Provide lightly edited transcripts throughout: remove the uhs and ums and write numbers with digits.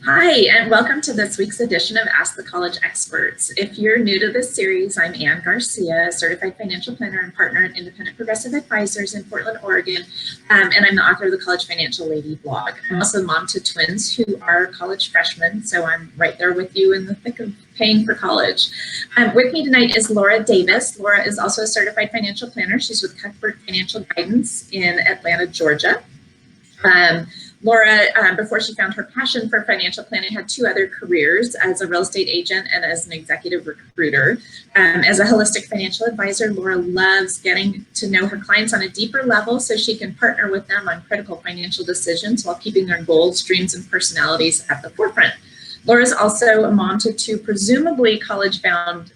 Hi, and welcome to this week's edition of Ask the College Experts. If you're new to this series, I'm Ann Garcia, a certified financial planner and partner at Independent Progressive Advisors in Portland, Oregon, and I'm the author of the College Financial Lady blog. I'm also mom to twins who are college freshmen, so I'm right there with you in the thick of paying for college. With me tonight is Laura Davis. Laura is also a certified financial planner. She's with Cuthbert Financial Guidance in Atlanta, Georgia. Laura, before she found her passion for financial planning, had two other careers as a real estate agent and as an executive recruiter. As a holistic financial advisor, Laura loves getting to know her clients on a deeper level so she can partner with them on critical financial decisions while keeping their goals, dreams, and personalities at the forefront. Laura is also a mom to two presumably college-bound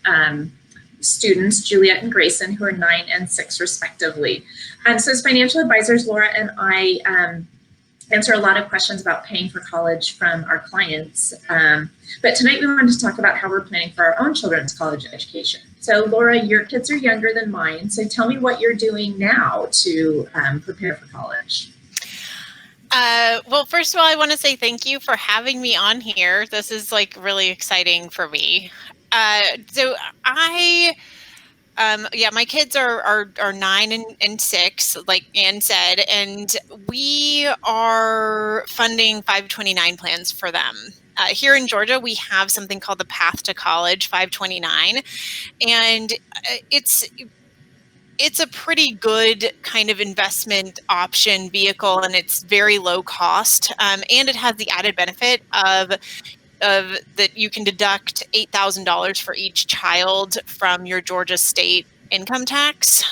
students, Juliet and Grayson, who are 9 and 6 respectively. So as financial advisors, Laura and I answer a lot of questions about paying for college from our clients. But tonight we wanted to talk about how we're planning for our own children's college education. So Laura, your kids are younger than mine, so tell me what you're doing now to prepare for college. Well, first of all, I want to say thank you for having me on here. This is like really exciting for me. My kids are 9 and 6, like Ann said, and we are funding 529 plans for them. Here in Georgia, we have something called the Path to College 529, and it's a pretty good kind of investment option vehicle, and it's very low cost, and it has the added benefit of that you can deduct $8,000 for each child from your Georgia state income tax.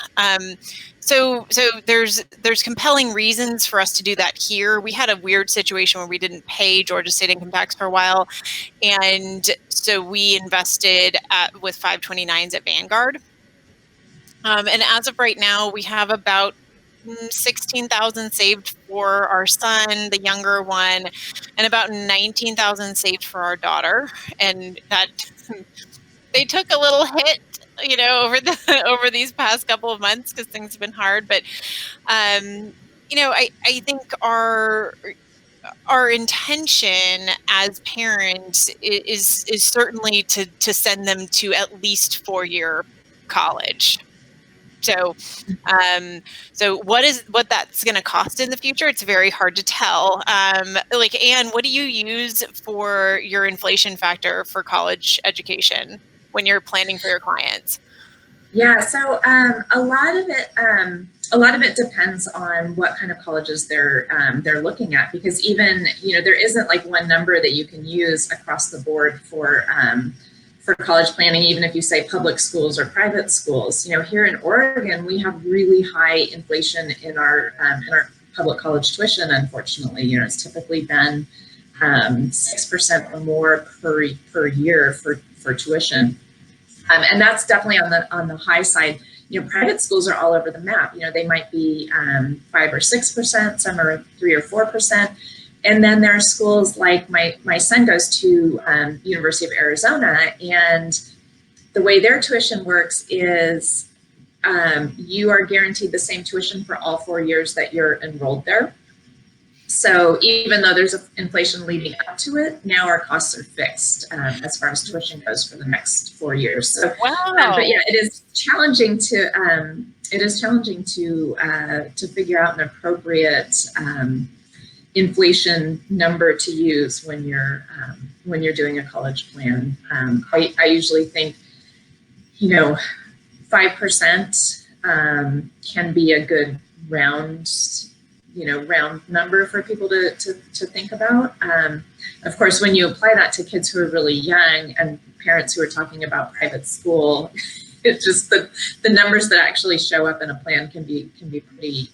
So there's compelling reasons for us to do that here. We had a weird situation where we didn't pay Georgia state income tax for a while, and so we invested with 529s at Vanguard. And as of right now, we have about 16,000 saved for our son, the younger one, and about 19,000 saved for our daughter. And that they took a little hit, over these past couple of months because things have been hard. But I think our intention as parents is certainly to send them to at least 4-year college. So what that's going to cost in the future, it's very hard to tell. Ann, what do you use for your inflation factor for college education when you're planning for your clients? Yeah, so a lot of it depends on what kind of colleges they're looking at, because even there isn't like one number that you can use across the board for college planning, even if you say public schools or private schools. Here in Oregon, we have really high inflation in our public college tuition. Unfortunately, it's typically been 6% or more per year for tuition, and that's definitely on the high side. Private schools are all over the map. They might be 5 or 6%, some are 3 or 4%. And then there are schools like my son goes to University of Arizona, and the way their tuition works is you are guaranteed the same tuition for all 4 years that you're enrolled there. So even though there's inflation leading up to it, now our costs are fixed as far as tuition goes for the next 4 years. So, wow. But yeah, it is challenging to figure out an appropriate inflation number to use when you're doing a college plan. I usually think 5% can be a good round number for people to think about. Of course, when you apply that to kids who are really young and parents who are talking about private school, it's just the numbers that actually show up in a plan can be pretty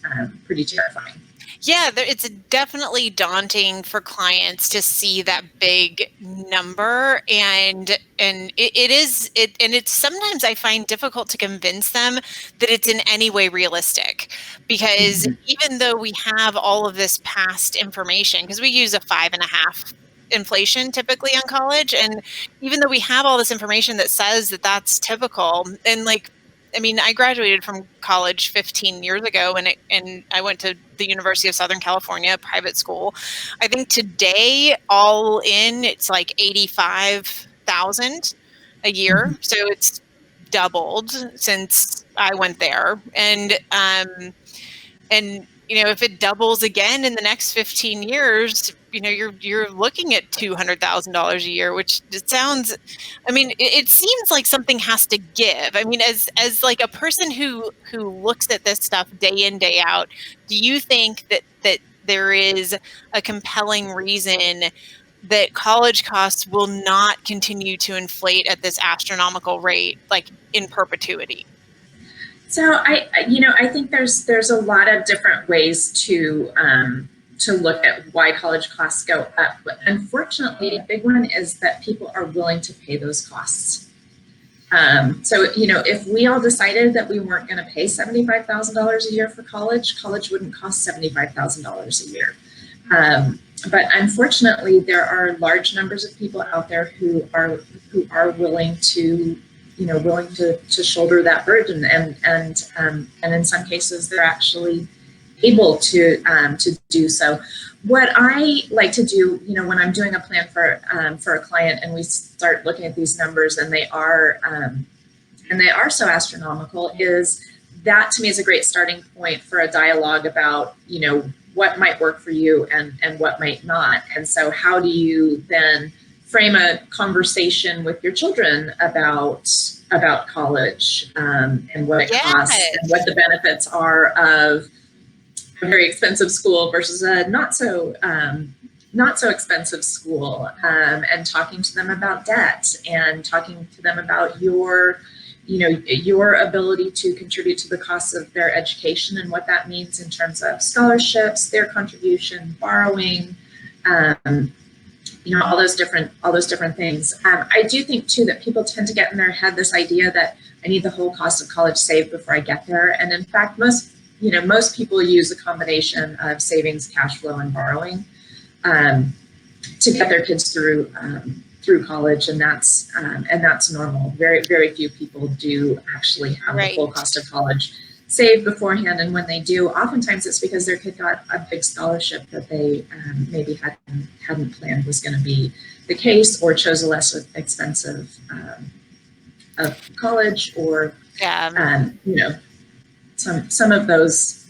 terrifying. Yeah, it's definitely daunting for clients to see that big number, and it's sometimes I find difficult to convince them that it's in any way realistic, because even though we have all of this past information, because we use a 5.5 inflation typically on college, and even though we have all this information that says that that's typical, and I mean, I graduated from college 15 years ago, and I went to the University of Southern California, a private school. I think today, all in, it's like 85,000 a year. So it's doubled since I went there. And if it doubles again in the next 15 years, you're looking at $200,000 a year, which it sounds, I mean, it seems like something has to give. I mean, as like a person who looks at this stuff day in, day out, do you think that there is a compelling reason that college costs will not continue to inflate at this astronomical rate, like in perpetuity? So I think there's a lot of different ways to look at why college costs go up. But unfortunately, a big one is that people are willing to pay those costs. So if we all decided that we weren't going to pay $75,000 a year for college, college wouldn't cost $75,000 a year. But unfortunately, there are large numbers of people out there who are willing to shoulder that burden, and in some cases they're actually able to do so. What I like to do, when I'm doing a plan for a client and we start looking at these numbers and they are so astronomical, is that to me is a great starting point for a dialogue about what might work for you and what might not. And so how do you then frame a conversation with your children about college, and what it costs and what the benefits are of a very expensive school versus a not so expensive school, and talking to them about debt and talking to them about your ability to contribute to the costs of their education and what that means in terms of scholarships, their contribution, borrowing, all those different things. I do think too that people tend to get in their head this idea that I need the whole cost of college saved before I get there. And in fact, most people use a combination of savings, cash flow, and borrowing to get their kids through college, and that's normal. Very, very few people do actually have the full cost of college saved beforehand, and when they do, oftentimes it's because their kid got a big scholarship that they maybe hadn't planned was going to be the case, or chose a less expensive college, or some of those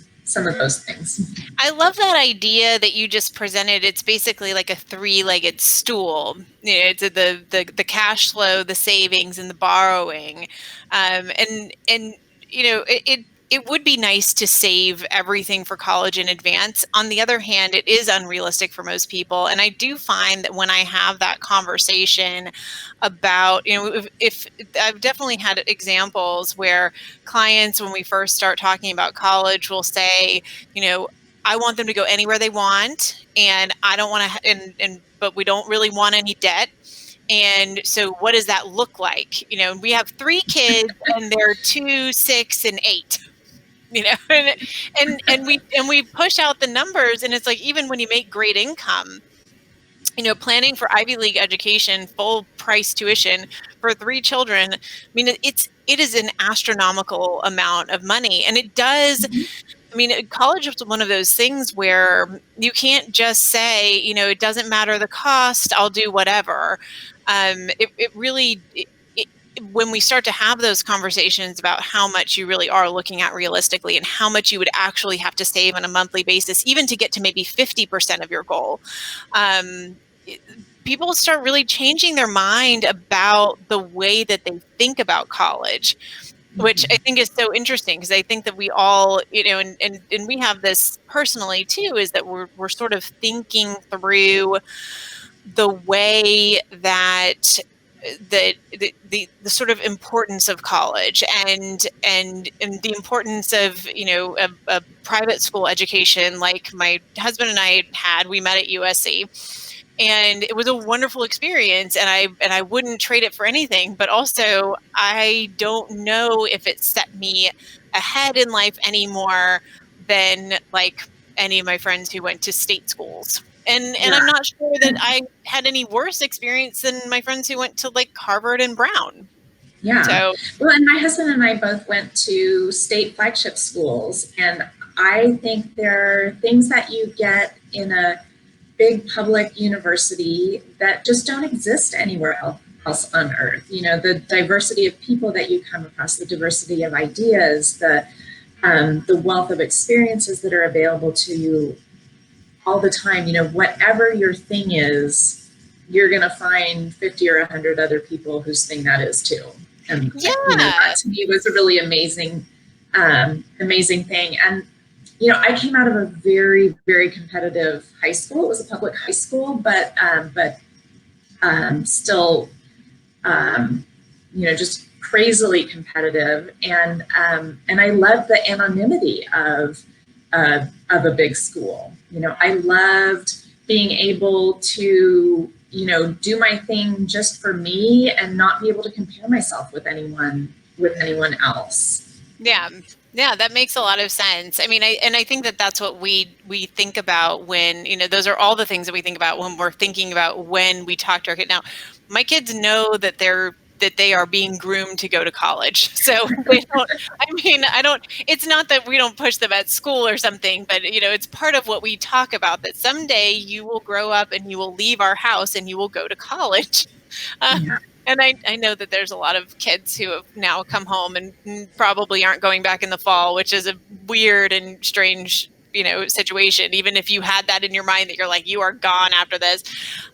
things. I love that idea that you just presented. It's basically like a three-legged stool. It's the cash flow, the savings, and the borrowing, and it would be nice to save everything for college in advance. On the other hand, it is unrealistic for most people. And I do find that when I have that conversation about, if I've definitely had examples where clients, when we first start talking about college, will say, I want them to go anywhere they want, and I don't want to, but we don't really want any debt. And so what does that look like? We have 3 kids and they're 2, 6, and 8. And we push out the numbers, and it's like, even when you make great income, planning for Ivy League education, full price tuition for 3 children, I mean, it is an astronomical amount of money. And it does, I mean, college is one of those things where you can't just say, it doesn't matter the cost, I'll do whatever. It really, when we start to have those conversations about how much you really are looking at realistically and how much you would actually have to save on a monthly basis, even to get to maybe 50% of your goal, people start really changing their mind about the way that they think about college, which I think is so interesting, because I think that we all, and we have this personally too, is that we're sort of thinking through the way that the sort of importance of college and the importance of a private school education, like my husband and I had. We met at USC, and it was a wonderful experience, and I wouldn't trade it for anything. But also, I don't know if it set me ahead in life anymore than like any of my friends who went to state schools. And I'm not sure that I had any worse experience than my friends who went to like Harvard and Brown. Yeah. So Well, and my husband and I both went to state flagship schools, and I think there are things that you get in a big public university that just don't exist anywhere else on earth. You know, the diversity of people that you come across, the diversity of ideas, the wealth of experiences that are available to you all the time. You know, whatever your thing is, you're going to find 50 or 100 other people whose thing that is too. And, you know, yeah, that to me was a really amazing thing. And, you know, I came out of a very, very competitive high school. It was a public high school, but still, um, you know, just crazily competitive. And I love the anonymity of a big school. You know, I loved being able to, you know, do my thing just for me and not be able to compare myself with anyone else. yeah, yeah, that makes a lot of sense. I mean, I think that that's what we think about when, you know, those are all the things that we think about when we're thinking about when we talk to our kid. Now, my kids know that they are being groomed to go to college. So they don't, I mean, I don't, it's not that we don't push them at school or something, but you know, it's part of what we talk about, that someday you will grow up and you will leave our house and you will go to college. Uh, Yeah. and I know that there's a lot of kids who have now come home and probably aren't going back in the fall, which is a weird and strange, you know, situation. Even if you had that in your mind that you're like, you are gone after this.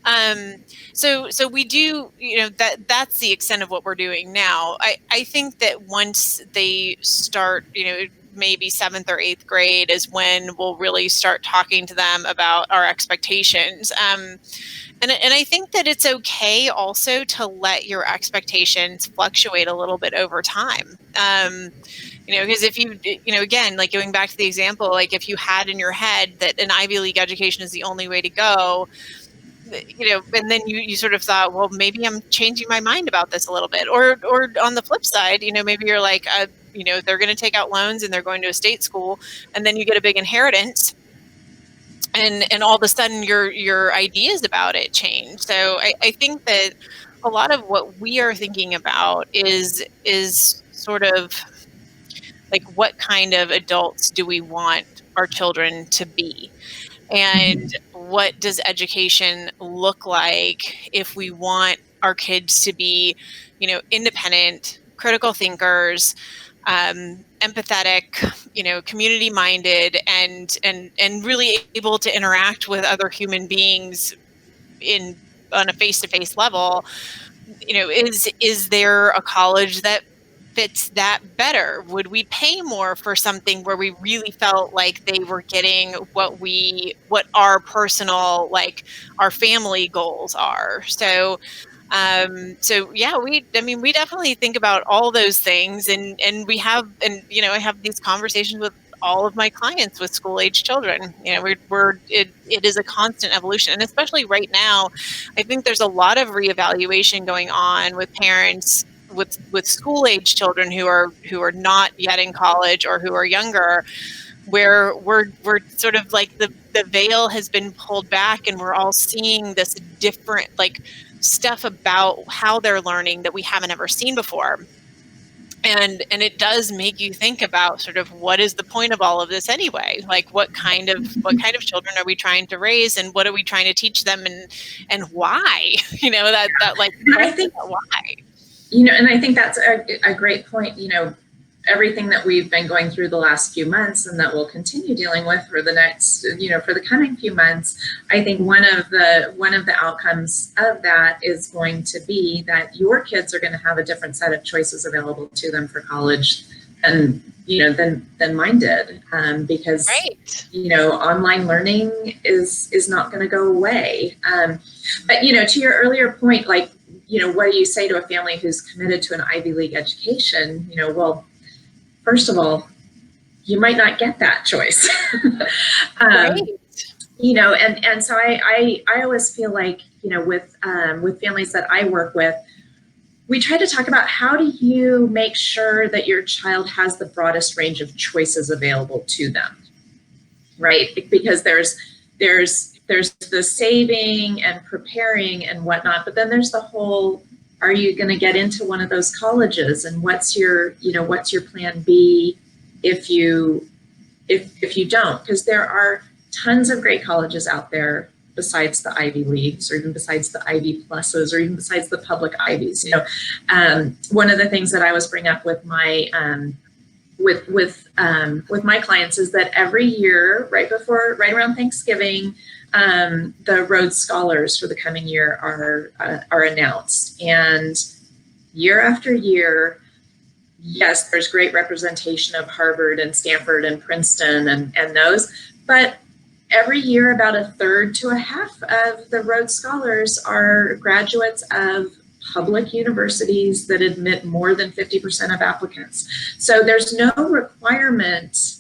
Um, so we do, you know, that's the extent of what we're doing now. I think that once they start, you know, maybe 7th or 8th grade is when we'll really start talking to them about our expectations. And I think that it's okay also to let your expectations fluctuate a little bit over time. You know, because if you know, again, like going back to the example, like if you had in your head that an Ivy League education is the only way to go, you know, and then you sort of thought, well, maybe I'm changing my mind about this a little bit. Or on the flip side, you know, maybe you're like, you know, they're going to take out loans and they're going to a state school, and then you get a big inheritance and all of a sudden your ideas about it change. So I think that a lot of what we are thinking about is sort of like, what kind of adults do we want our children to be, and Mm-hmm. what does education look like if we want our kids to be, you know, independent, critical thinkers, empathetic, you know, community minded, and really able to interact with other human beings in on a face to face level. You know, is there a college that fits that better? Would we pay more for something where we really felt like they were getting what our personal, like, our family goals are? So yeah, I mean, we definitely think about all those things, and we have, and you know, I have these conversations with all of my clients with school age children. You know, it is a constant evolution, and especially right now, I think there's a lot of reevaluation going on with parents with school age children who are not yet in college or who are younger, where we're sort of like the veil has been pulled back, and we're all seeing this different, like, stuff about how they're learning that we haven't ever seen before. And it does make you think about sort of, what is the point of all of this anyway? Like, what kind of children are we trying to raise, and what are we trying to teach them, and why? You know, that like And I question think, about why. you know, and I think that's a great point. You know, everything that we've been going through the last few months and that we'll continue dealing with for the next, you know, for the coming few months, I think one of the outcomes of that is going to be that your kids are going to have a different set of choices available to them for college than, you know, than mine did, because, Right. you know, online learning is not going to go away. But, you know, to your earlier point, like, you know, what do you say to a family who's committed to an Ivy League education? You know, well, first of all, you might not get that choice. Right. You know, and so I always feel like, you know, with families that I work with, we try to talk about, how do you make sure that your child has the broadest range of choices available to them, right? Because there's the saving and preparing and whatnot, but then there's the whole, are you going to get into one of those colleges, and what's your plan B if you don't, because there are tons of great colleges out there besides the Ivy Leagues, or even besides the Ivy Pluses, or even besides the public Ivies. One of the things that I always bring up with my with my clients is that every year, right around Thanksgiving, the Rhodes Scholars for the coming year are announced, and year after year, yes, there's great representation of Harvard and Stanford and Princeton and those, but every year about a third to a half of the Rhodes Scholars are graduates of public universities that admit more than 50% of applicants. So there's no requirement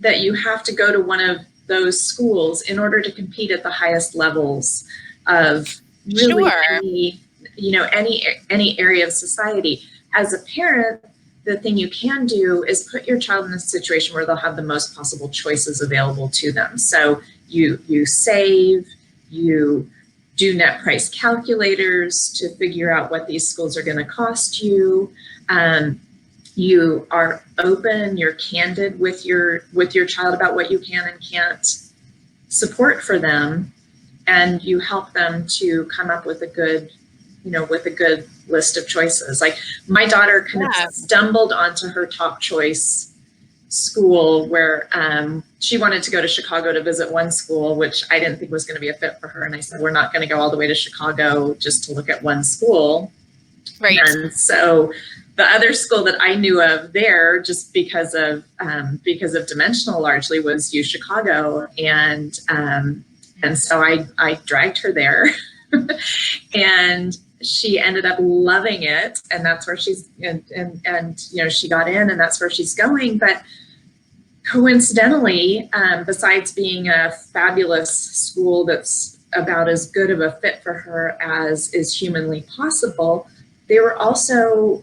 that you have to go to one of those schools in order to compete at the highest levels of really any area of society. As a parent, the thing you can do is put your child in a situation where they'll have the most possible choices available to them. So you save, you do net price calculators to figure out what these schools are going to cost you. You are open, you're candid with your child about what you can and can't support for them, and you help them to come up with a good list of choices. Like my daughter kind of stumbled onto her top choice school where she wanted to go to Chicago to visit one school, which I didn't think was going to be a fit for her. And I said, we're not going to go all the way to Chicago just to look at one school. Right. And so the other school that I knew of there, just because of dimensional largely, was U Chicago. And so I dragged her there and she ended up loving it, and that's where she's and she got in, and that's where she's going. But coincidentally, besides being a fabulous school that's about as good of a fit for her as is humanly possible, they were also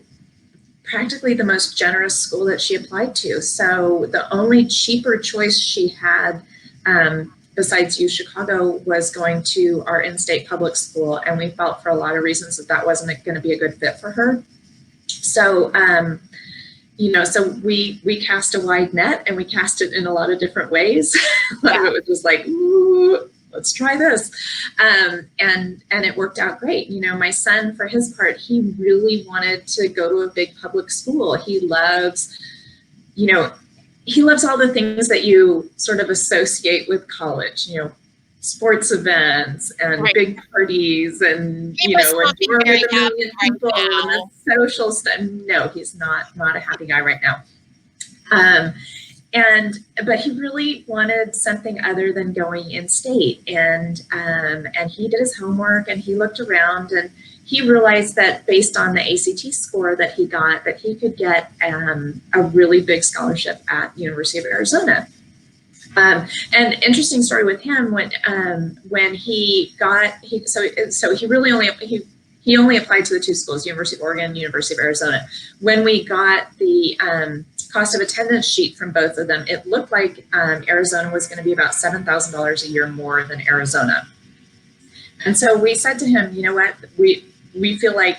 practically the most generous school that she applied to. So the only cheaper choice she had besides U Chicago was going to our in-state public school, and we felt for a lot of reasons that wasn't going to be a good fit for her. So so we cast a wide net, and we cast it in a lot of different ways. A lot of it was just like, ooh, let's try this, and it worked out great. My son, for his part, he really wanted to go to a big public school. He loves all the things that you sort of associate with college, sports events and big parties and, and we're with a million people and the social stuff. No, he's not a happy guy right now. But he really wanted something other than going in state. And he did his homework, and he looked around, and he realized that based on the ACT score that he got, that he could get a really big scholarship at University of Arizona. And interesting story with him, when he only applied to the two schools, University of Oregon, University of Arizona. When we got the cost of attendance sheet from both of them, it looked like Arizona was going to be about $7,000 a year more than Arizona. And so we said to him, you know what, we feel like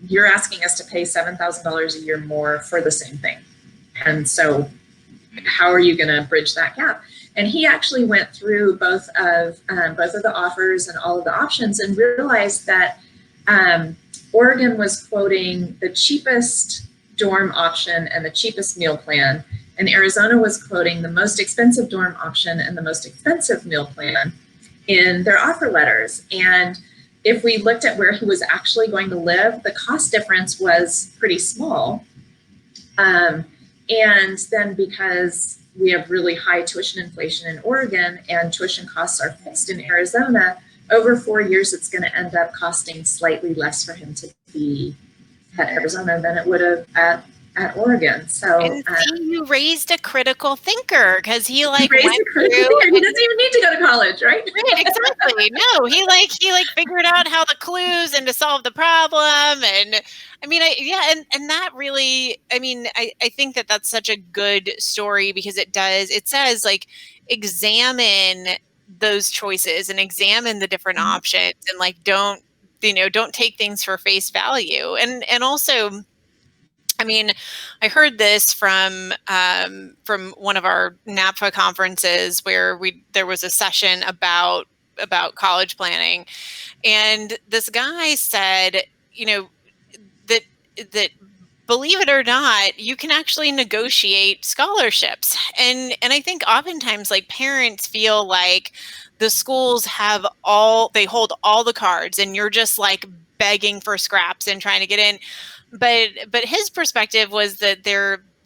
you're asking us to pay $7,000 a year more for the same thing. And so how are you going to bridge that gap? And he actually went through both of the offers and all of the options, and realized that Oregon was quoting the cheapest dorm option and the cheapest meal plan, and Arizona was quoting the most expensive dorm option and the most expensive meal plan in their offer letters. And if we looked at where he was actually going to live, the cost difference was pretty small. And then because we have really high tuition inflation in Oregon and tuition costs are fixed in Arizona, over 4 years, it's going to end up costing slightly less for him to be at Arizona than it would have at Oregon. So you raised a critical thinker, because he went through. He doesn't even need to go to college, right? Right, exactly. No, he figured out how the clues and to solve the problem. And I mean, and that really, I think that that's such a good story, because it says examine those choices and examine the different options, and don't don't take things for face value. And also, I mean, I heard this from one of our NAPFA conferences where there was a session about college planning, and this guy said, that that believe it or not, you can actually negotiate scholarships. And I think oftentimes, like, parents feel like the schools they hold all the cards and you're just like begging for scraps and trying to get in. But his perspective was that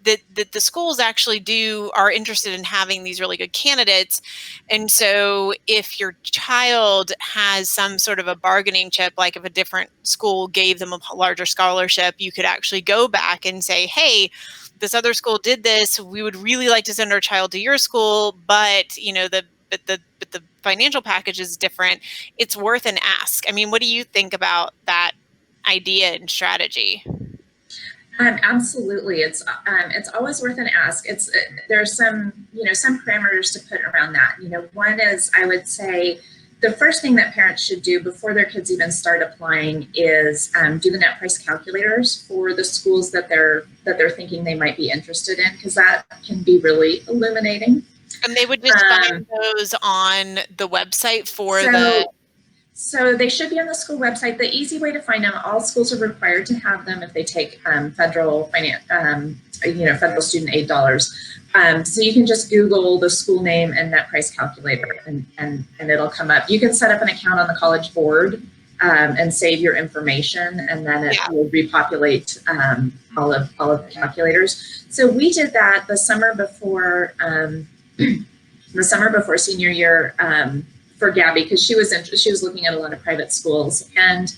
that the schools actually are interested in having these really good candidates. And so if your child has some sort of a bargaining chip, like if a different school gave them a larger scholarship, you could actually go back and say, hey, this other school did this. We would really like to send our child to your school, but the financial package is different. It's worth an ask. I mean, what do you think about that idea and strategy? Absolutely, it's always worth an ask. There's some parameters to put around that. One is, I would say, the first thing that parents should do before their kids even start applying is do the net price calculators for the schools that they're thinking they might be interested in, because that can be really illuminating. And they would just find those on the website So they should be on the school website. The easy way to find them, all schools are required to have them if they take federal student aid dollars. So you can just Google the school name and net price calculator, and it'll come up. You can set up an account on the college board and save your information, and then it will repopulate all of the calculators. So we did that the summer before senior year. For Gabby, because she was looking at a lot of private schools, and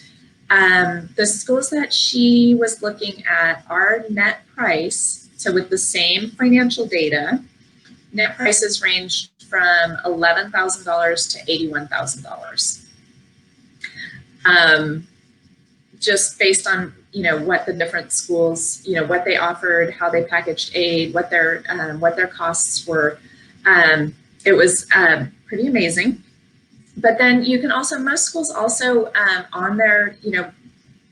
the schools that she was looking at, our net price, so with the same financial data, net prices ranged from $11,000 to $81,000, just based on what the different schools, what they offered, how they packaged aid, what their costs were. It was pretty amazing. But then you can also, most schools also on their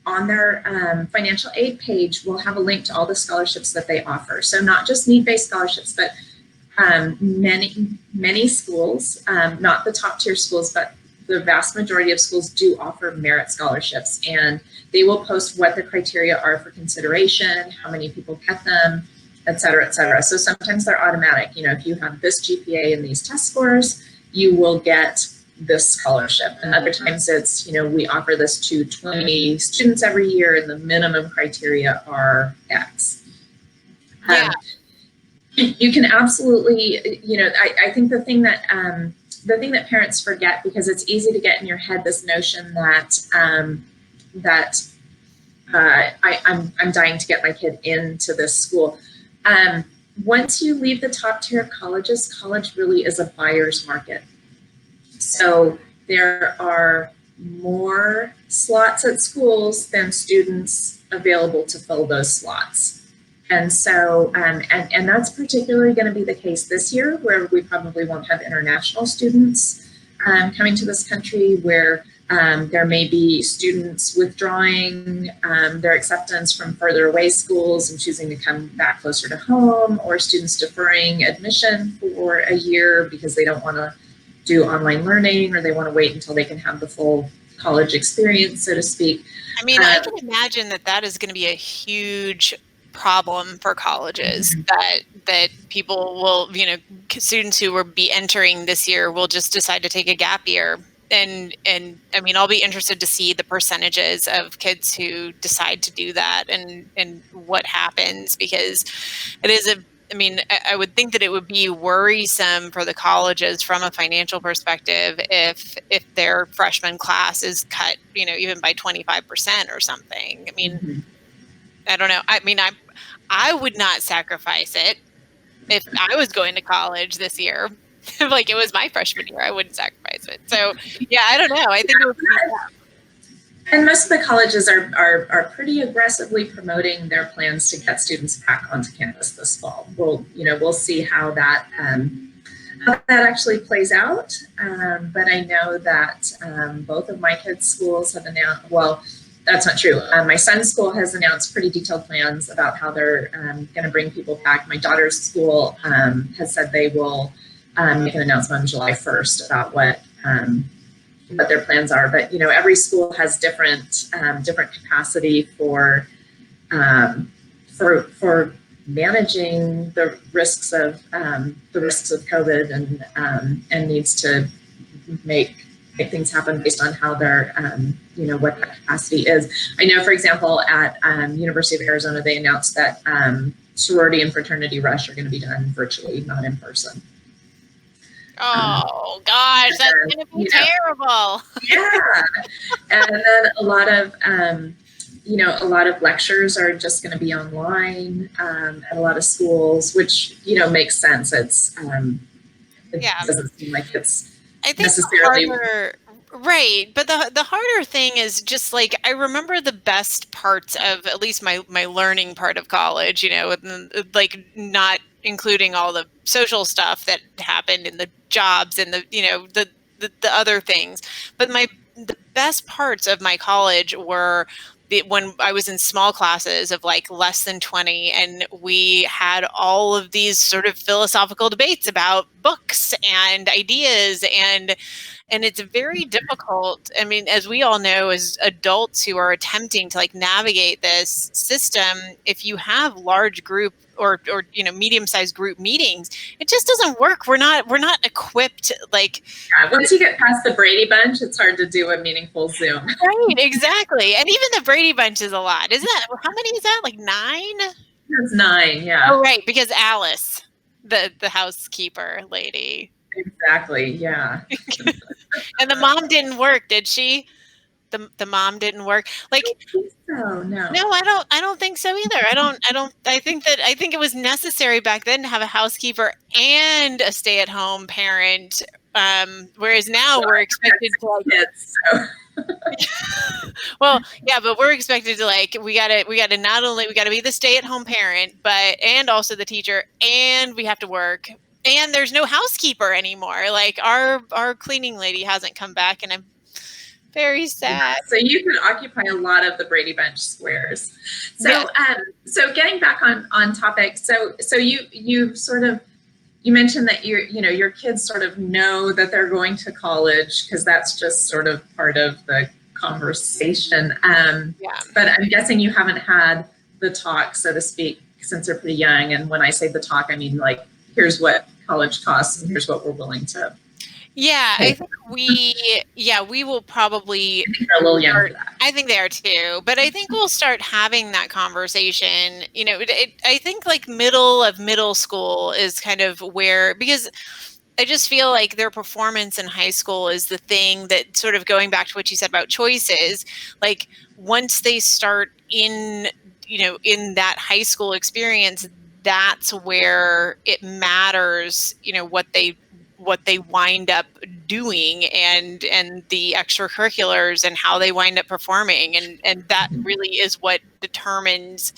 financial aid page will have a link to all the scholarships that they offer. So not just need-based scholarships, but many schools, not the top tier schools, but the vast majority of schools do offer merit scholarships, and they will post what the criteria are for consideration, how many people get them, et cetera, et cetera. So sometimes they're automatic. If you have this GPA and these test scores, you will get this scholarship. And other times it's, we offer this to 20 students every year and the minimum criteria are X. You can absolutely, I think the thing that parents forget, because it's easy to get in your head this notion that I'm dying to get my kid into this school. Once you leave the top tier of colleges, college really is a buyer's market. So there are more slots at schools than students available to fill those slots. And so, and that's particularly going to be the case this year, where we probably won't have international students coming to this country, where there may be students withdrawing their acceptance from further away schools and choosing to come back closer to home, or students deferring admission for a year because they don't want to do online learning, or they want to wait until they can have the full college experience, so to speak. I mean, I can imagine that is going to be a huge problem for colleges, that people will, students who will be entering this year will just decide to take a gap year. And I mean, I'll be interested to see the percentages of kids who decide to do that and what happens, because it is I would think that it would be worrisome for the colleges from a financial perspective if their freshman class is cut, even by 25% or something. I mean, I don't know. I mean, I would not sacrifice it if I was going to college this year. Like it was my freshman year, I wouldn't sacrifice it. So yeah, I don't know. I think it would be tough. And most of the colleges are pretty aggressively promoting their plans to get students back onto campus this fall. We'll see how that how that actually plays out, but I know that both of my kids' schools have announced, well, that's not true. My son's school has announced pretty detailed plans about how they're going to bring people back. My daughter's school has said they will make an announcement on July 1st about what their plans are. But you know, every school has different capacity for managing the risks of COVID and needs to make things happen based on how they're what that capacity is. I know, for example, at University of Arizona, they announced that sorority and fraternity rush are going to be done virtually, not in person. Oh gosh, that's gonna be terrible. Yeah, and then a lot of lectures are just going to be online at a lot of schools, which makes sense. It doesn't seem like it's I think necessarily right, but the harder thing is just like I remember the best parts of at least my learning part of college, like not including all the social stuff that happened in the jobs and the other things. But the best parts of my college were when I was in small classes of like less than 20, and we had all of these sort of philosophical debates about books and ideas, and it's very difficult. I mean, as we all know, as adults who are attempting to like navigate this system, if you have large group or medium-sized group meetings, it just doesn't work. We're not equipped. Like, once you get past the Brady Bunch, it's hard to do a meaningful Zoom. Right, exactly. And even the Brady Bunch is a lot. Isn't that, how many is that? Like 9? It's 9, yeah. Oh, right, because Alice, the housekeeper lady. Exactly, yeah. And the mom didn't work, did she? The mom didn't work. Like, I don't think so, no. No, I don't think so either. I think it was necessary back then to have a housekeeper and a stay-at-home parent. Whereas now we're expected to like kids, so. Well, yeah, but we're expected to like we gotta not only we gotta be the stay-at-home parent, and also the teacher, and we have to work, and there's no housekeeper anymore. Like our cleaning lady hasn't come back, and I'm very sad. Yeah, so you can occupy a lot of the Brady Bunch squares. So Yeah. So getting back on topic, so you sort of you mentioned that your kids sort of know that they're going to college because that's just sort of part of the conversation. Yeah. But I'm guessing you haven't had the talk, so to speak, since they're pretty young. And when I say the talk, I mean like, here's what college costs and here's what we're willing to. Yeah, I think we will probably. I think they're a little young for that. I think they are too, but I think we'll start having that conversation. I think like middle school is kind of where, because I just feel like their performance in high school is the thing that sort of going back to what you said about choices, like once they start in that high school experience, that's where it matters, what they wind up doing and the extracurriculars and how they wind up performing, and that really is what determines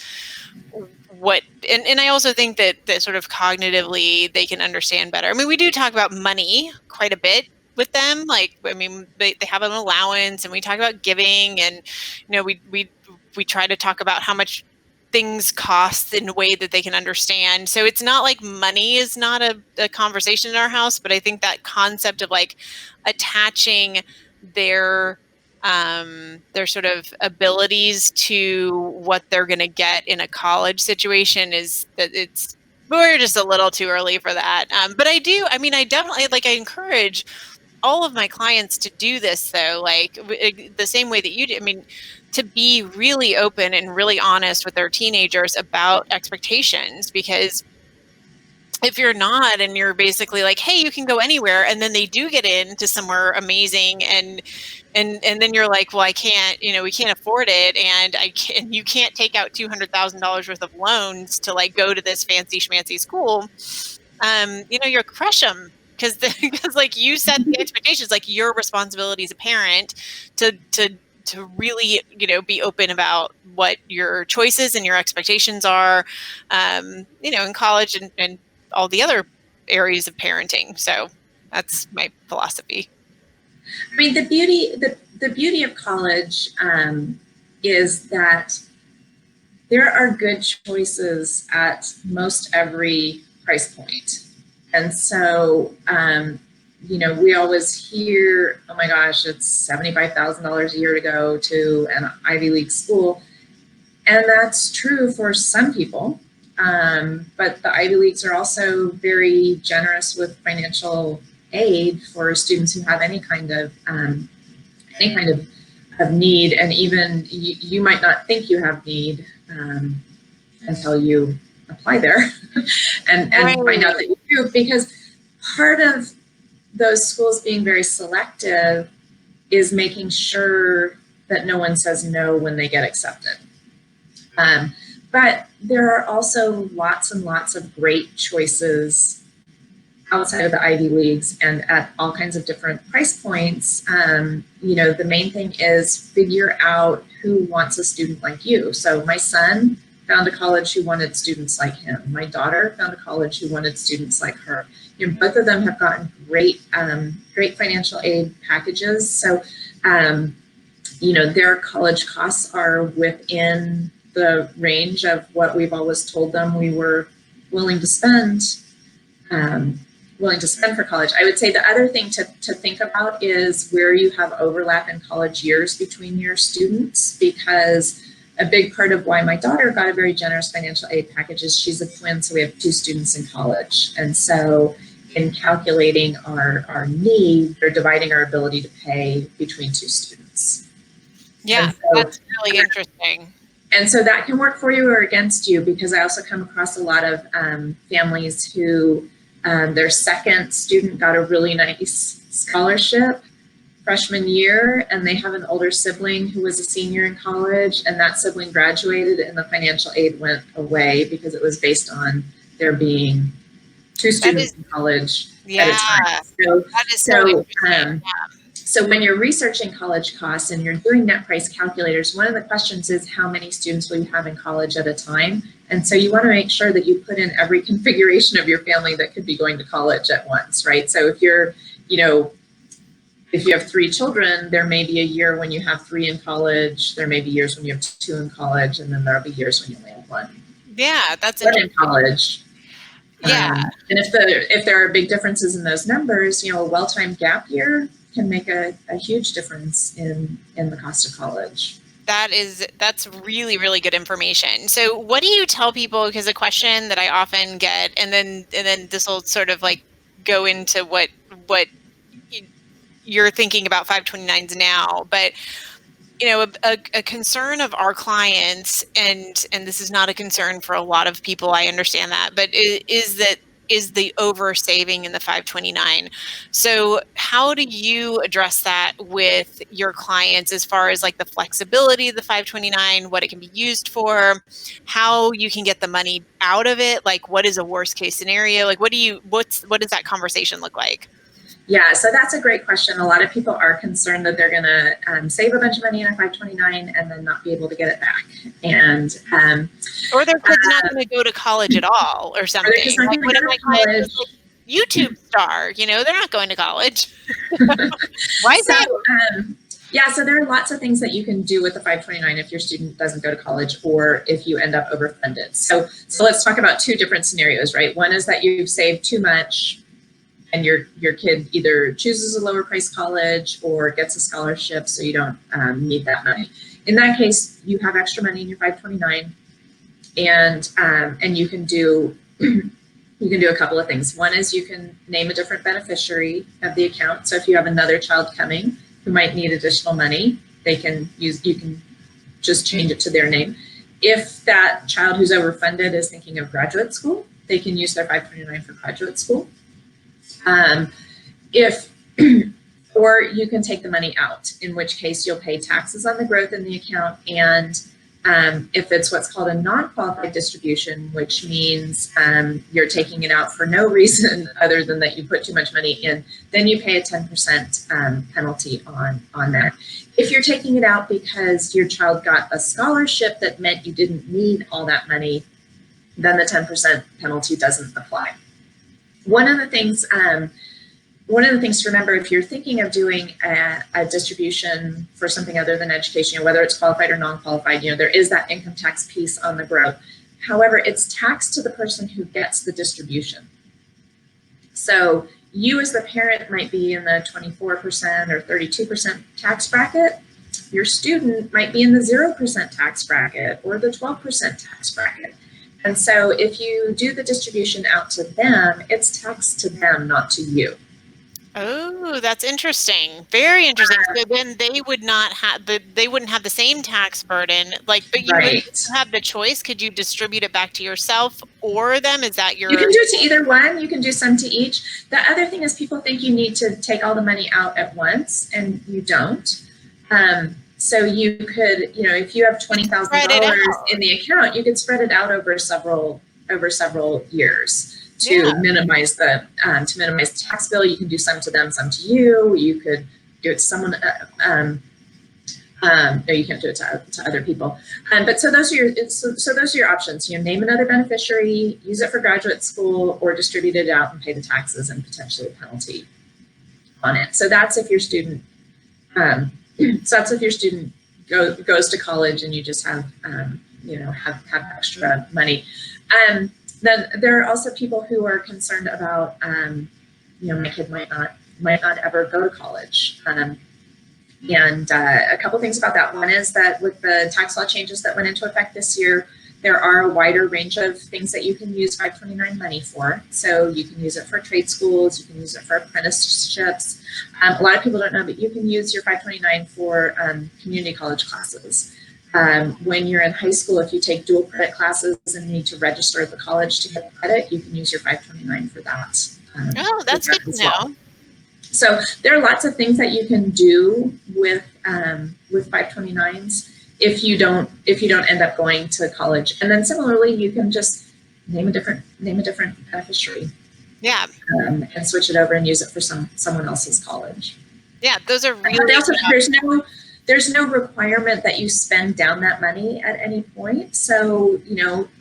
what. And I also think that sort of cognitively they can understand better. I mean, we do talk about money quite a bit with them. Like, I mean, they have an allowance, and we talk about giving, and we try to talk about how much things cost in a way that they can understand. So it's not like money is not a conversation in our house, but I think that concept of like attaching their sort of abilities to what they're going to get in a college situation is that we're just a little too early for that. But I definitely I encourage all of my clients to do this, though, like the same way that you do. I mean, to be really open and really honest with their teenagers about expectations, because if you're not, and you're basically like, hey, you can go anywhere, and then they do get into somewhere amazing, and then you're like, well, I can't, we can't afford it, and you can't take out $200,000 worth of loans to like go to this fancy schmancy school. You crush them, because like you set the expectations, like your responsibility as a parent to really be open about what your choices and your expectations are, in college and all the other areas of parenting. So that's my philosophy. I mean, the beauty of college is that there are good choices at most every price point. And so, we always hear, oh my gosh, it's $75,000 a year to go to an Ivy League school. And that's true for some people. But the Ivy Leagues are also very generous with financial aid for students who have any kind of need, and even you might not think you have need until you apply there and Right. find out that you do, because part of those schools being very selective is making sure that no one says no when they get accepted. But there are also lots and lots of great choices outside of the Ivy Leagues and at all kinds of different price points. The main thing is figure out who wants a student like you. So my son found a college who wanted students like him. My daughter found a college who wanted students like her. Both of them have gotten great financial aid packages. So, their college costs are within the range of what we've always told them we were willing to spend for college. I would say the other thing to think about is where you have overlap in college years between your students, because a big part of why my daughter got a very generous financial aid package is she's a twin, so we have 2 students in college. And so in calculating our need, they're dividing our ability to pay between 2 students. Yeah, that's really interesting. And so that can work for you or against you, because I also come across a lot of families who their second student got a really nice scholarship freshman year, and they have an older sibling who was a senior in college, and that sibling graduated and the financial aid went away because it was based on there being 2 students in college at a time. So, that is so interesting. So when you're researching college costs and you're doing net price calculators, one of the questions is how many students will you have in college at a time? And so you want to make sure that you put in every configuration of your family that could be going to college at once, right? So if you're, if you have 3 children, there may be a year when you have 3 in college, there may be years when you have 2 in college, and then there'll be years when you only have 1. Yeah, that's interesting. In college. Yeah. And if there are big differences in those numbers, a well-timed gap year can make a huge difference in the cost of college. That's really, really good information. So what do you tell people? Because a question that I often get, and then this will sort of like go into what you're thinking about 529s now, but a concern of our clients, and this is not a concern for a lot of people, I understand that, but is the over saving in the 529. So how do you address that with your clients as far as like the flexibility of the 529, what it can be used for, how you can get the money out of it? Like, what is a worst case scenario? Like, what does that conversation look like? Yeah, so that's a great question. A lot of people are concerned that they're going to save a bunch of money in a 529 and then not be able to get it back. And or their kid's not going to go to college at all or something. Like one of my clients was a YouTube star, they're not going to college. Why is that? Yeah, so there are lots of things that you can do with the 529 if your student doesn't go to college or if you end up overfunded. So let's talk about 2 different scenarios, right? One is that you've saved too much and your kid either chooses a lower price college or gets a scholarship, so you don't need that money. In that case, you have extra money in your 529, and you can do a couple of things. One is you can name a different beneficiary of the account. So if you have another child coming who might need additional money, you can just change it to their name. If that child who's overfunded is thinking of graduate school, they can use their 529 for graduate school. Or you can take the money out, in which case you'll pay taxes on the growth in the account. And if it's what's called a non-qualified distribution, which means you're taking it out for no reason other than that you put too much money in, then you pay a 10% penalty on that. If you're taking it out because your child got a scholarship that meant you didn't need all that money, then the 10% penalty doesn't apply. One of the things to remember if you're thinking of doing a distribution for something other than education, whether it's qualified or non-qualified, there is that income tax piece on the growth. However, it's taxed to the person who gets the distribution. So you as the parent might be in the 24% or 32% tax bracket. Your student might be in the 0% tax bracket or the 12% tax bracket. And so if you do the distribution out to them, it's taxed to them, not to you. Oh, that's interesting. Very interesting. So then they would not have they wouldn't have the same tax burden. But you would have the choice. Could you distribute it back to yourself or them? Is that your... You can do it to either one. You can do some to each. The other thing is people think you need to take all the money out at once, and you don't. So you could, if you have $20,000 in the account, you could spread it out over several years to minimize the tax bill. You can do some to them, some to you. You could do it to someone. No, you can't do it to other people. But so those are your options. Name another beneficiary, use it for graduate school, or distribute it out and pay the taxes and potentially a penalty on it. So that's if your student. So that's if your student goes to college and you just have have extra money. Then there are also people who are concerned about my kid might not ever go to college. And a couple things about that. One is that with the tax law changes that went into effect this year, there are a wider range of things that you can use 529 money for. So you can use it for trade schools, you can use it for apprenticeships. A lot of people don't know, but you can use your 529 for community college classes. When you're in high school, if you take dual credit classes and need to register at the college to get credit, you can use your 529 for that. Oh, that's good to know. So there are lots of things that you can do with 529s if you don't end up going to college. And then similarly, you can just name a different beneficiary. Yeah. And switch it over and use it for someone else's college. Yeah, those are really. Also, there's no requirement that you spend down that money at any point. So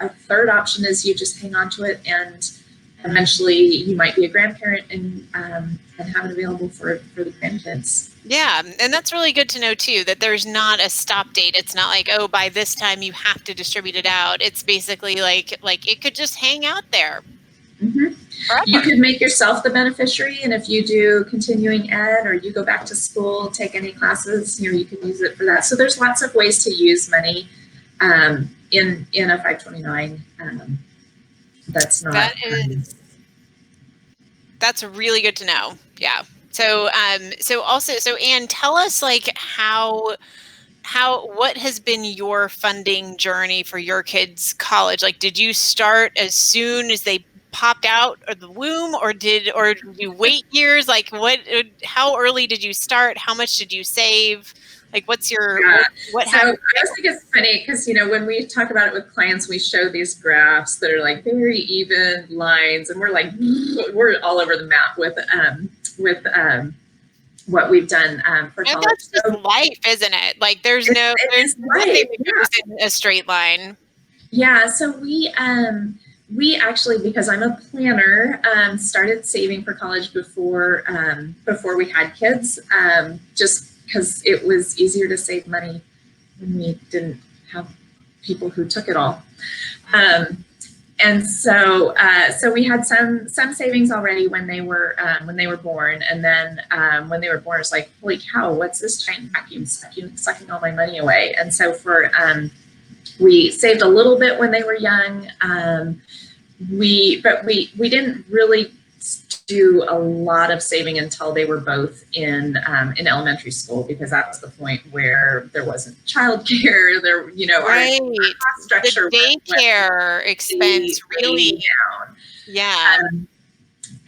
a third option is you just hang on to it, and eventually you might be a grandparent and have it available for the grandkids. Yeah, and that's really good to know too, that there's not a stop date. It's not like, oh, by this time you have to distribute it out. It's basically like it could just hang out there. Mm-hmm. You could make yourself the beneficiary, and if you do continuing ed or you go back to school, take any classes, you can use it for that. So there's lots of ways to use money in a 529. That's not. That's really good to know. Yeah. So Anne, tell us what has been your funding journey for your kids' college? Did you start as soon as they popped out of the womb, or did you wait years? How early did you start? How much did you save? What's your what so I just think it's funny because when we talk about it with clients, we show these graphs that are very even lines, and we're all over the map with what we've done for college. That's just life, isn't it? There's nothing that goes in a straight line. Yeah. So we actually, because I'm a planner, started saving for college before we had kids, just because it was easier to save money when we didn't have people who took it all. And so we had some savings already when they were born, and then when they were born, it's like, holy cow, what's this giant vacuum sucking all my money away? And so we saved a little bit when they were young. We didn't really do a lot of saving until they were both in elementary school, because that was the point where there wasn't childcare. Right. Our cost structure, the daycare expense really down. Yeah.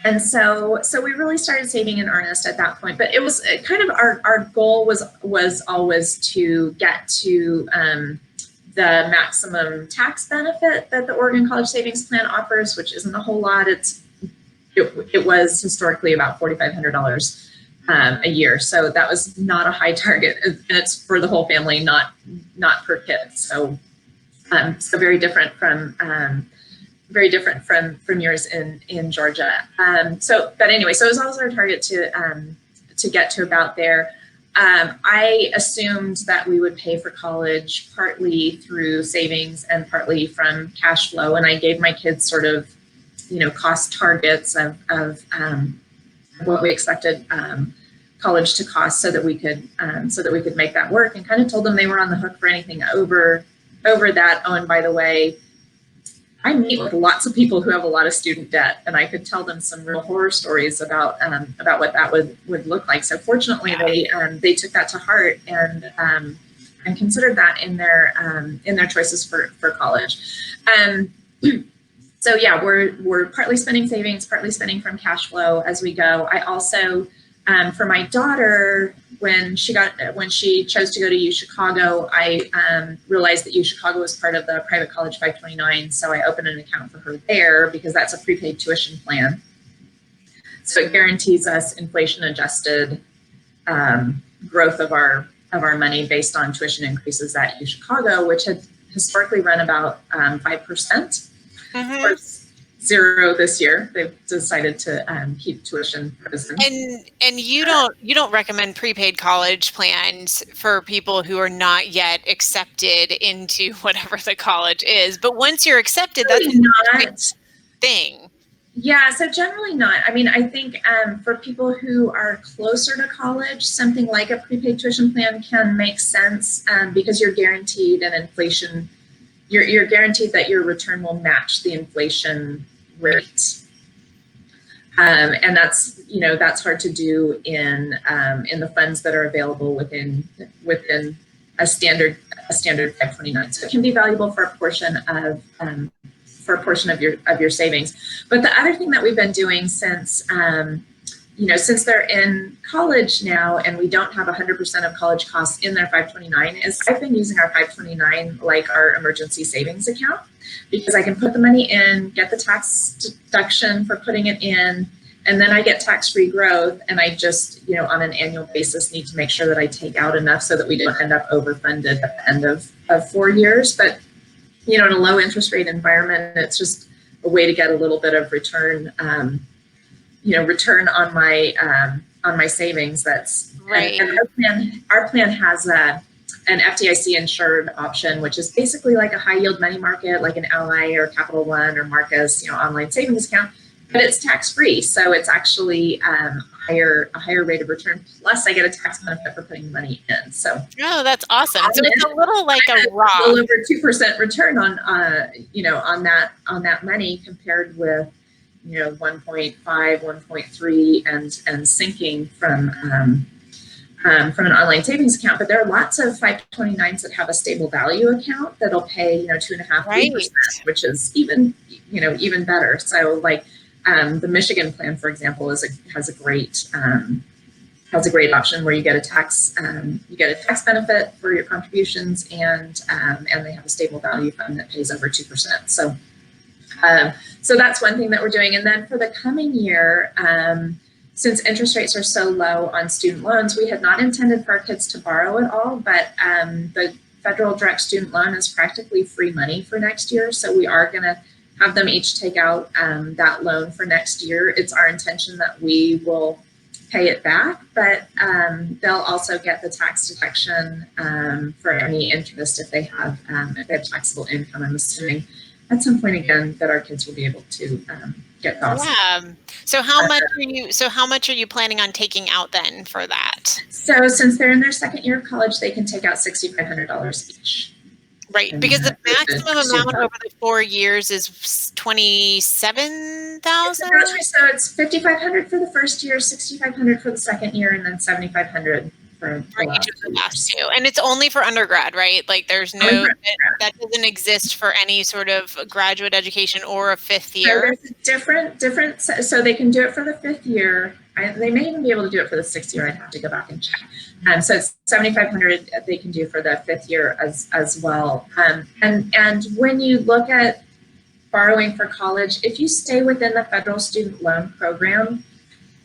And so we really started saving in earnest at that point. But it was kind of our goal was always to get to the maximum tax benefit that the Oregon College Savings Plan offers, which isn't a whole lot. It was historically about $4,500 a year. So that was not a high target, and it's for the whole family, not per kid. So very different from very different from yours in Georgia. But anyway, so it was always our target to get to about there. I assumed that we would pay for college partly through savings and partly from cash flow, and I gave my kids sort of, cost targets of what we expected college to cost, so that we could make that work, and kind of told them they were on the hook for anything over that. Oh, and by the way, I meet with lots of people who have a lot of student debt, and I could tell them some real horror stories about what that would look like. So fortunately, they took that to heart and considered that in their choices for college. So yeah, we're partly spending savings, partly spending from cash flow as we go. I also, for my daughter, when she chose to go to U Chicago, I realized that U Chicago was part of the private college 529, so I opened an account for her there because that's a prepaid tuition plan. So it guarantees us inflation-adjusted growth of our money based on tuition increases at U Chicago, which had historically run about 5%. Of course, 0 this year. They've decided to keep tuition frozen. And you don't recommend prepaid college plans for people who are not yet accepted into whatever the college is. But once you're accepted, that's not thing. Yeah, so generally not. I mean, I think for people who are closer to college, something like a prepaid tuition plan can make sense because you're guaranteed an inflation. You're guaranteed that your return will match the inflation rate, and that's hard to do in the funds that are available within a standard 529. So it can be valuable for a portion of your savings. But the other thing that we've been doing since since they're in college now and we don't have 100% of college costs in their 529, is I've been using our 529 like our emergency savings account, because I can put the money in, get the tax deduction for putting it in, and then I get tax-free growth, and I just, on an annual basis need to make sure that I take out enough so that we don't end up overfunded at the end of 4 years. But, in a low interest rate environment, it's just a way to get a little bit of return return on my savings. That's right. And our plan has an FDIC insured option, which is basically like a high yield money market, like an Ally or Capital One or Marcus, online savings account, but it's tax free. So it's actually a higher rate of return. Plus, I get a tax benefit for putting the money in. So that's awesome. So it's a little like a Roth. A little over 2% return on on that money compared with 1.5, 1.3, and sinking from an online savings account. But there are lots of 529s that have a stable value account that'll pay 2.5%, right, 3%, which is even better. So like the Michigan plan, for example, has a great option where you get a tax benefit for your contributions, and they have a stable value fund that pays over 2%. So that's one thing that we're doing. And then for the coming year, since interest rates are so low on student loans, we had not intended for our kids to borrow at all, but the federal direct student loan is practically free money for next year. So we are going to have them each take out that loan for next year. It's our intention that we will pay it back, but they'll also get the tax deduction for any interest if they have taxable income. I'm assuming at some point again that our kids will be able to get costs. Yeah. So how much are you planning on taking out then for that? So since they're in their second year of college, they can take out $6,500 each. Right, because the maximum amount over the 4 years is $27,000. So it's $5,500 for the first year, $6,500 for the second year, and then $7,500 for each of the last two. And it's only for undergrad, right? Like there's that doesn't exist for any sort of graduate education or a fifth year. Different. So they can do it for the fifth year. They may even be able to do it for the sixth year. I'd have to go back and check. So it's $7,500 they can do for the fifth year as well. And when you look at borrowing for college, if you stay within the federal student loan program,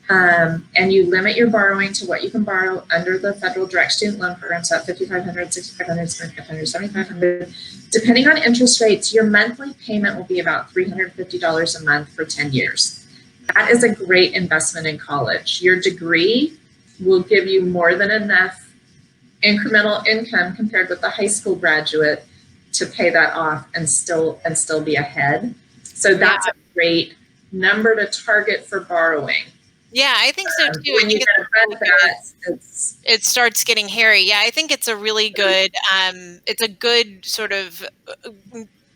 And you limit your borrowing to what you can borrow under the federal direct student loan program, so at $5,500, $6,500, $7,500, $7,500. Depending on interest rates, your monthly payment will be about $350 a month for 10 years. That is a great investment in college. Your degree will give you more than enough incremental income compared with the high school graduate to pay that off and still be ahead. So that's a great number to target for borrowing. Yeah, I think so too. When you get above that, it starts getting hairy. Yeah, I think it's a really good, it's a good sort of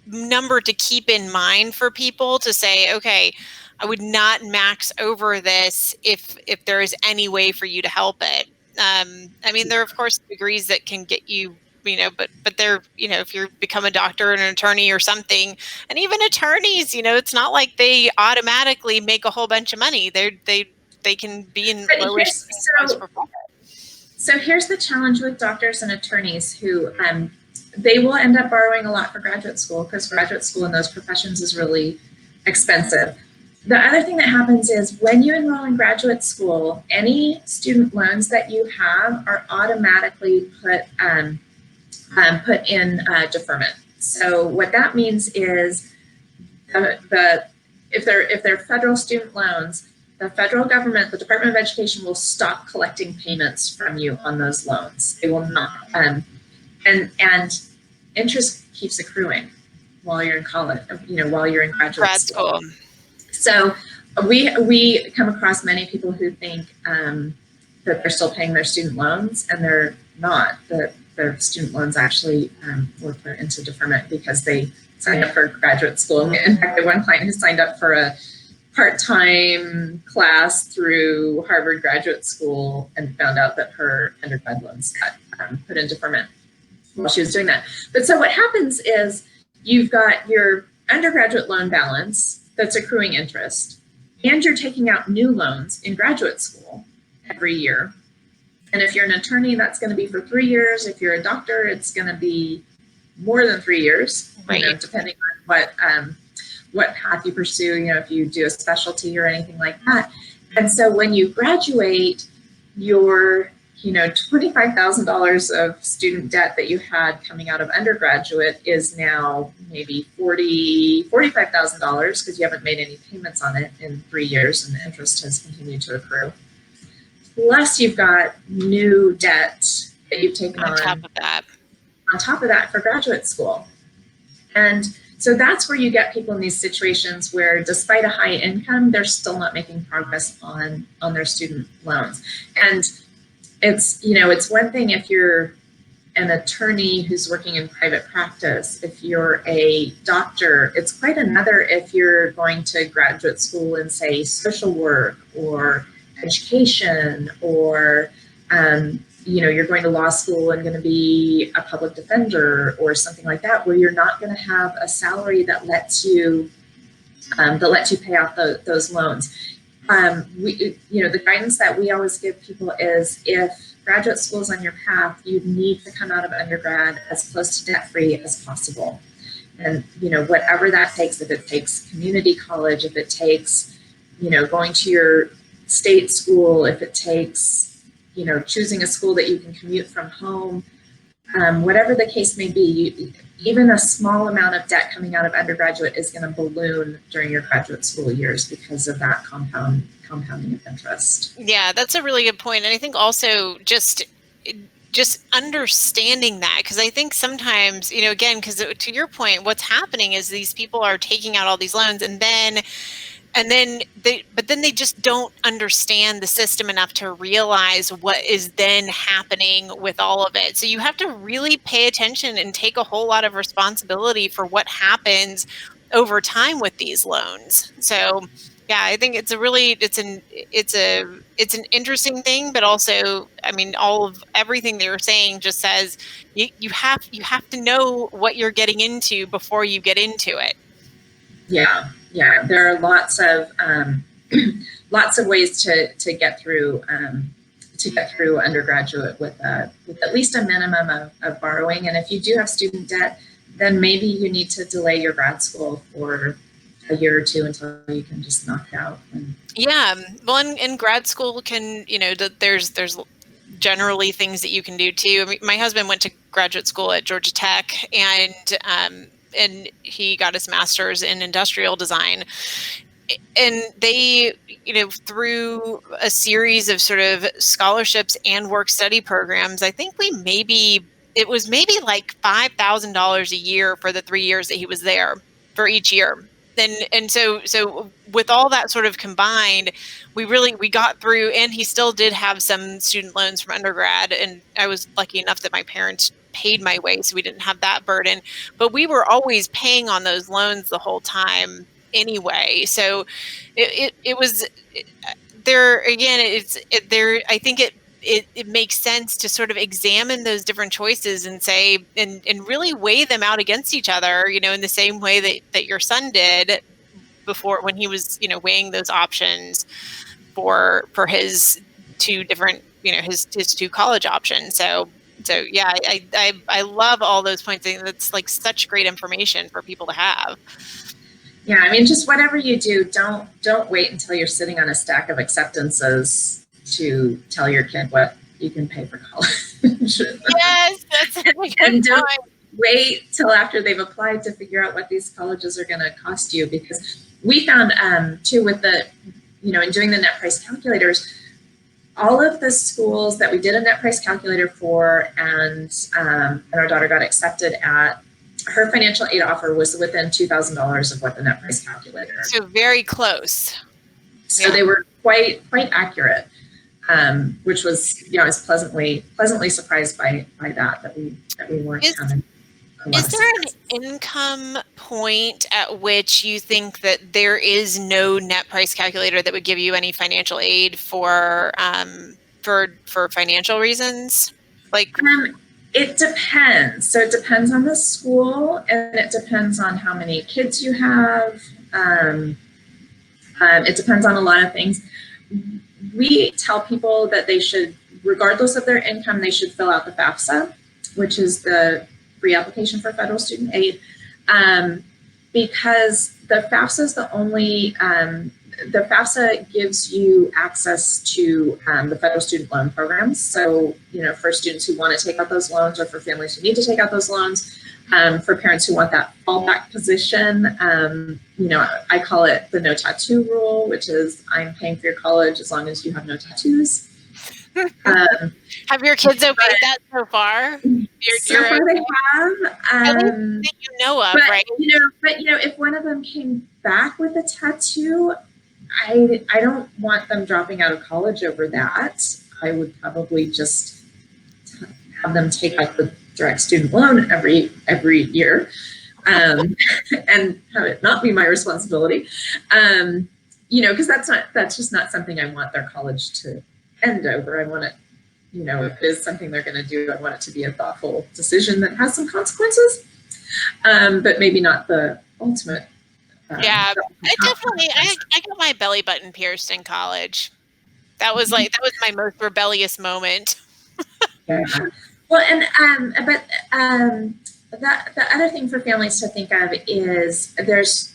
number to keep in mind for people to say, okay, I would not max over this if there is any way for you to help it. I mean, there are of course degrees that can get you, but they're, if you become a doctor and an attorney or something, and even attorneys, it's not like they automatically make a whole bunch of money. They can be in lowish incomes for profit. So here's the challenge with doctors and attorneys who they will end up borrowing a lot for graduate school because graduate school in those professions is really expensive. The other thing that happens is when you enroll in graduate school, any student loans that you have are automatically put in deferment. So what that means is if they're federal student loans, the federal government, the Department of Education, will stop collecting payments from you on those loans. They will not, and interest keeps accruing while you're in college, while you're in graduate school. So we come across many people who think that they're still paying their student loans, and they're not. Their student loans actually were put into deferment because they signed up for graduate school. In fact, I had one client who signed up for a part-time class through Harvard Graduate School and found out that her undergrad loans got put in deferment while she was doing that. But so what happens is you've got your undergraduate loan balance that's accruing interest, and you're taking out new loans in graduate school every year. And if you're an attorney, that's going to be for 3 years. If you're a doctor, it's going to be more than 3 years, right, depending on what path you pursue, if you do a specialty or anything like that. And so when you graduate, your, $25,000 of student debt that you had coming out of undergraduate is now maybe $45,000 because you haven't made any payments on it in 3 years and the interest has continued to accrue. Plus you've got new debt that you've taken on top of that for graduate school. And so that's where you get people in these situations where despite a high income, they're still not making progress on their student loans. And it's one thing if you're an attorney who's working in private practice. If you're a doctor, it's quite another if you're going to graduate school in, say, social work or education, or you're going to law school and going to be a public defender or something like that, where you're not going to have a salary that lets you pay off those loans. The guidance that we always give people is if graduate school is on your path, you need to come out of undergrad as close to debt-free as possible. And, whatever that takes, if it takes community college, if it takes, going to your state school, if it takes, choosing a school that you can commute from home, whatever the case may be, even a small amount of debt coming out of undergraduate is going to balloon during your graduate school years because of that compounding of interest. Yeah, that's a really good point. And I think also just understanding that, because I think sometimes, again, because to your point, what's happening is these people are taking out all these loans and then they just don't understand the system enough to realize what is then happening with all of it. So you have to really pay attention and take a whole lot of responsibility for what happens over time with these loans. So yeah, I think it's an interesting thing, but also, I mean, everything they were saying just says you have to know what you're getting into before you get into it. Yeah, there are lots of ways to get through undergraduate with at least a minimum of borrowing. And if you do have student debt, then maybe you need to delay your grad school for a year or two until you can just knock it out. Yeah, well, in grad school can, there's generally things that you can do too. I mean, my husband went to graduate school at Georgia Tech, and he got his master's in industrial design. And they, through a series of sort of scholarships and work study programs, I think it was maybe like $5,000 a year for the 3 years that he was there for each year. And so with all that sort of combined, we got through, and he still did have some student loans from undergrad. And I was lucky enough that my parents paid my way, so we didn't have that burden, but we were always paying on those loans the whole time anyway. So it was there again. I think it makes sense to sort of examine those different choices and say, and really weigh them out against each other, in the same way that your son did before, when he was, weighing those options for his two different, his two college options. So yeah, I love all those points. I think that's like such great information for people to have. Yeah, I mean, just whatever you do, don't wait until you're sitting on a stack of acceptances to tell your kid what you can pay for college. Yes, that's a good and don't point. wait till after they've applied to figure out what these colleges are going to cost you, because we found too, with the, in doing the net price calculators, all of the schools that we did a net price calculator for, and our daughter got accepted at, her financial aid offer was within $2,000 of what the net price calculator. So very close. So yeah. They were quite accurate, which was, I was pleasantly surprised by that we weren't having. Is there an income point at which you think that there is no net price calculator that would give you any financial aid for financial reasons? Like, it depends. So it depends on the school, and it depends on how many kids you have. It depends on a lot of things. We tell people that they should, regardless of their income, they should fill out the FAFSA, which is the free application for federal student aid, because the FAFSA is the only, the FAFSA gives you access to the federal student loan programs. So, for students who want to take out those loans, or for families who need to take out those loans, for parents who want that fallback position, I call it the no tattoo rule, which is I'm paying for your college as long as you have no tattoos. Have your kids obeyed that so far? So far they have. That you know of, but, right? If one of them came back with a tattoo, I don't want them dropping out of college over that. I would probably just have them take out the direct student loan every year, and have it not be my responsibility. Because that's just not something I want their college to end over. I want it, if it is something they're going to do, I want it to be a thoughtful decision that has some consequences, but maybe not the ultimate. Yeah, I got my belly button pierced in college. That was my most rebellious moment. Yeah. Well, and the other thing for families to think of is there's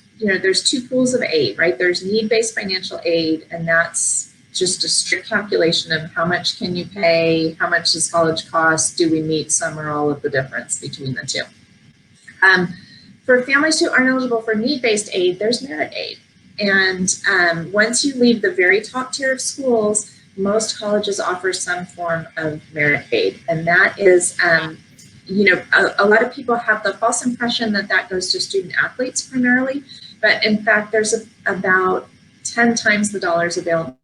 two pools of aid, right? There's need-based financial aid, and that's just a strict calculation of how much can you pay, how much does college cost, do we meet some or all of the difference between the two. For families who aren't eligible for need-based aid, there's merit aid. And once you leave the very top tier of schools, most colleges offer some form of merit aid. And that is, a lot of people have the false impression that goes to student athletes primarily, but in fact, there's about 10 times the dollars available.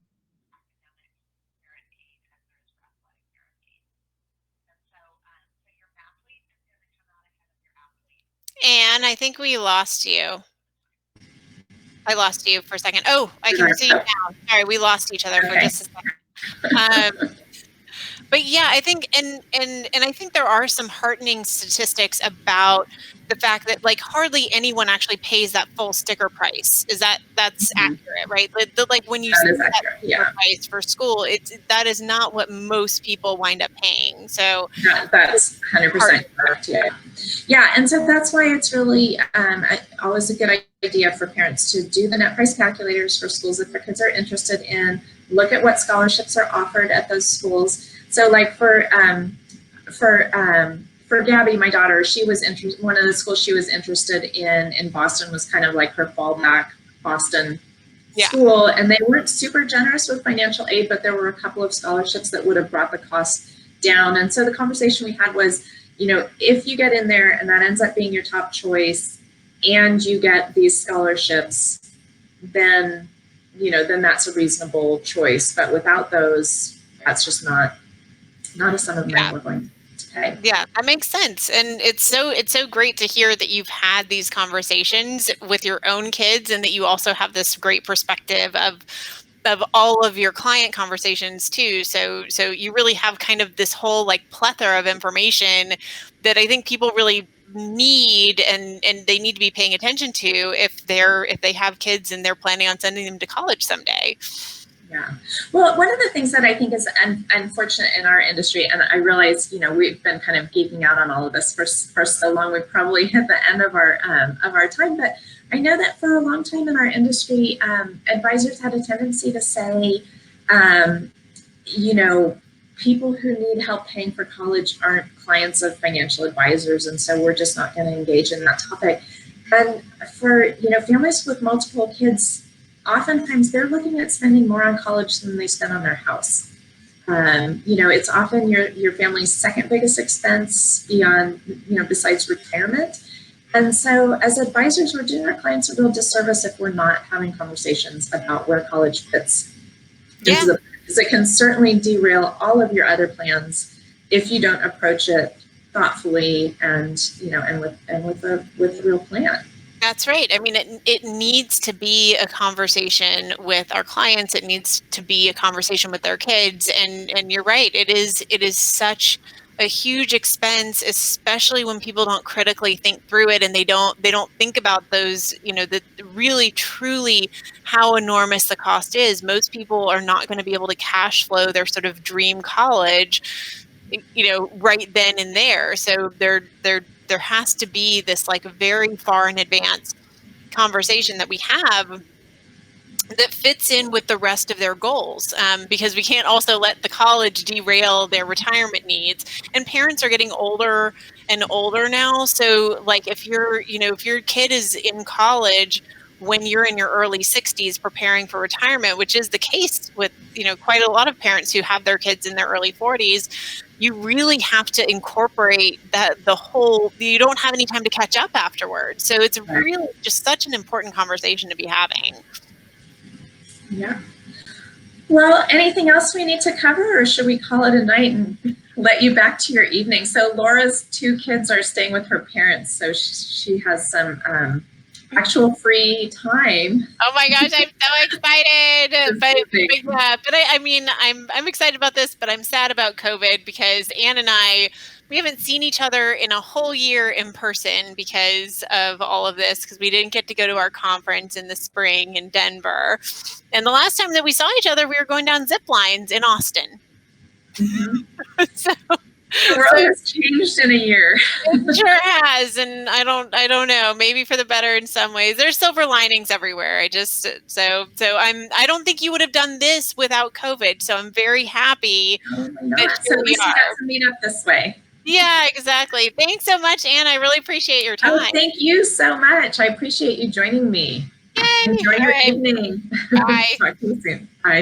And I think we lost you. I lost you for a second. Oh, I can see you now. Sorry, we lost each other for just a second. But yeah, I think, and I think there are some heartening statistics about the fact that like hardly anyone actually pays that full sticker price. That's accurate, right? Like when you see that sticker price for school, that is not what most people wind up paying. So that's 100% correct. Yeah, and so that's why it's really always a good idea idea for parents to do the net price calculators for schools that their kids are interested in, look at what scholarships are offered at those schools. So like for Gabby, my daughter, she was one of the schools she was interested in Boston was kind of like her fallback Boston school, and they weren't super generous with financial aid, but there were a couple of scholarships that would have brought the cost down. And so the conversation we had was, you know, if you get in there and that ends up being your top choice and you get these scholarships, then, you know, then that's a reasonable choice. But without those, that's just not a sum of money we're going to pay. Yeah, that makes sense. And it's so great to hear that you've had these conversations with your own kids and that you also have this great perspective of all of your client conversations too. So you really have kind of this whole like plethora of information that I think people really need and they need to be paying attention to if they have kids and they're planning on sending them to college someday. Yeah. Well, one of the things that I think is unfortunate in our industry, and I realize, you know, we've been kind of geeking out on all of this for so long, we've probably hit the end of our time, but I know that for a long time in our industry, advisors had a tendency to say, you know, people who need help paying for college aren't clients of financial advisors, and so we're just not going to engage in that topic. And for, you know, families with multiple kids, oftentimes they're looking at spending more on college than they spend on their house. You know, it's often your family's second biggest expense beyond, you know, besides retirement. And so as advisors, we're doing our clients a real disservice if we're not having conversations about where college fits. Yeah. Because it can certainly derail all of your other plans if you don't approach it thoughtfully and, you know, and with a real plan. That's right. I mean, it needs to be a conversation with our clients. It needs to be a conversation with their kids. And you're right. It is such a huge expense, especially when people don't critically think through it and they don't think about those, you know, the really truly how enormous the cost is. Most people are not going to be able to cash flow their sort of dream college, you know, right then and there. So there has to be this like very far in advance conversation that we have that fits in with the rest of their goals, because we can't also let the college derail their retirement needs. And parents are getting older and older now. So like if your kid is in college when you're in your early 60s preparing for retirement, which is the case with, you know, quite a lot of parents who have their kids in their early 40s, you really have to incorporate that you don't have any time to catch up afterwards. So it's really just such an important conversation to be having. Yeah. Well, anything else we need to cover, or should we call it a night and let you back to your evening? So Laura's 2 kids are staying with her parents, so she has some actual free time. Oh my gosh, I'm so excited! but I mean, I'm excited about this, but I'm sad about COVID because Anne and we haven't seen each other in a whole year in person because of all of this, because we didn't get to go to our conference in the spring in Denver. And the last time that we saw each other, we were going down zip lines in Austin. Mm-hmm. So the world has changed in a year. It sure has, and I don't know. Maybe for the better in some ways. There's silver linings everywhere. I don't think you would have done this without COVID. So I'm very happy. Oh my gosh. So at least we got to meet up this way. Yeah, exactly. Thanks so much, Anne. I really appreciate your time. Oh, thank you so much. I appreciate you joining me. Yay. Enjoy your evening. Bye. Talk to you soon. Bye.